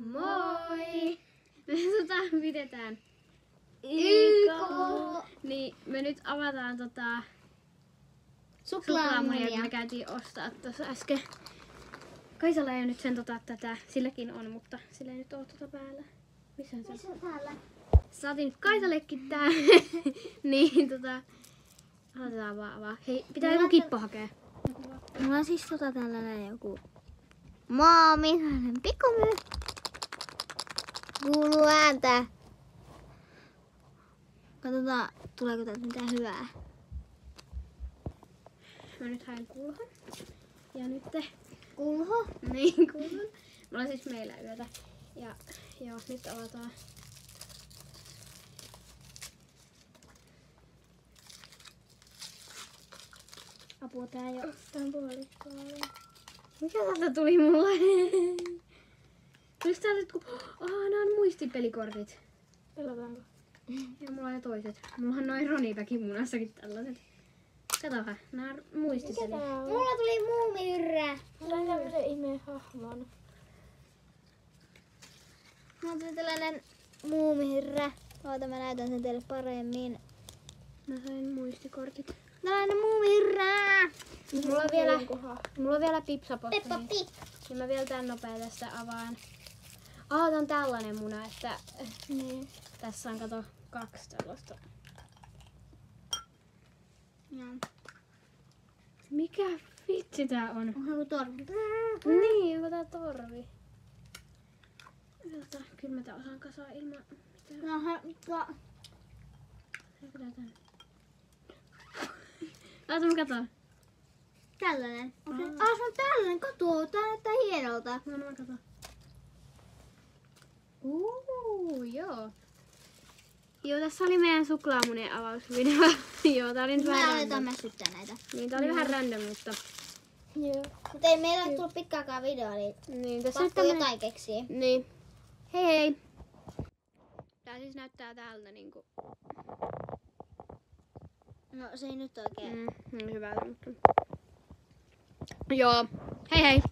Moi! Me pidetään YK! Niin me nyt avataan Suklaamunia. kun me käytiin ostaa tuossa äsken. Kaisalla ei ole nyt sen tätä, silläkin on, mutta sillä ei nyt ole päällä. Missä on se? Missä on täällä? Saatiin nyt Kaisallekin tää. Niin aloitetaan vaan avaa. Hei, pitää joku kippo hakea. Mulla on siis tällainen joku maamilainen pikumyy. Kuuluu ääntä. Katsotaan, tuleeko täältä mitään hyvää. Mä nyt haen kulhon. Ja nyt Kulho? niin kulhon. Mulla on siis meillä yötä. Ja joo, nyt avataan. Apua, tää ei oo tän puolikkaan. Mikä täältä tuli mulle? Tulis täältä jotkut... nää on muistipelikortit. Pelataanko? Ja mulla on jo toiset. Mulla on noin Ronipäkin munassakin tällaiset. Katohan, nää on muistipelit. Mulla tuli muumihyrrä. Mulla on tämmösen ihmeen hahmon. Mulla tuli tällainen muumihyrrä. Oota, mä näytän sen teille paremmin. Mä sain muistikortit. Tällainen muumihyrrä. Mulla on vielä pipsaposta. Peppa Pig. Niin mä vielä tän nopea tästä avaan. Tää on tällainen muna, että Niin. tässä on kato 2 tällaista. Joo. Mikä vitsi tää on? Onhan joku torvi. Niin, onko tää torvi? Kyllä mä tää osaan kasaa ilman mitään. Pitää tän. Laita mä katon. Tällainen. Se on tällainen. Kato, tää näyttää hienolta. No mä katon. Joo. Joo, tässä oli meidän suklaamunien avausvideo. Joo, tää oli nyt Mä vähän aletaan random. mässyttää näitä. Niin, tää oli vähän random, mutta... Joo. Mutta ei meillä ole tullut pitkäänkään video, niin Niin, tässä nyt pakko tämmönen... jotain keksiä. Niin. Hei hei! Tää siis näyttää tältä niinku... No se ei nyt oikein. Hyvältä, mutta... Joo. Hei hei!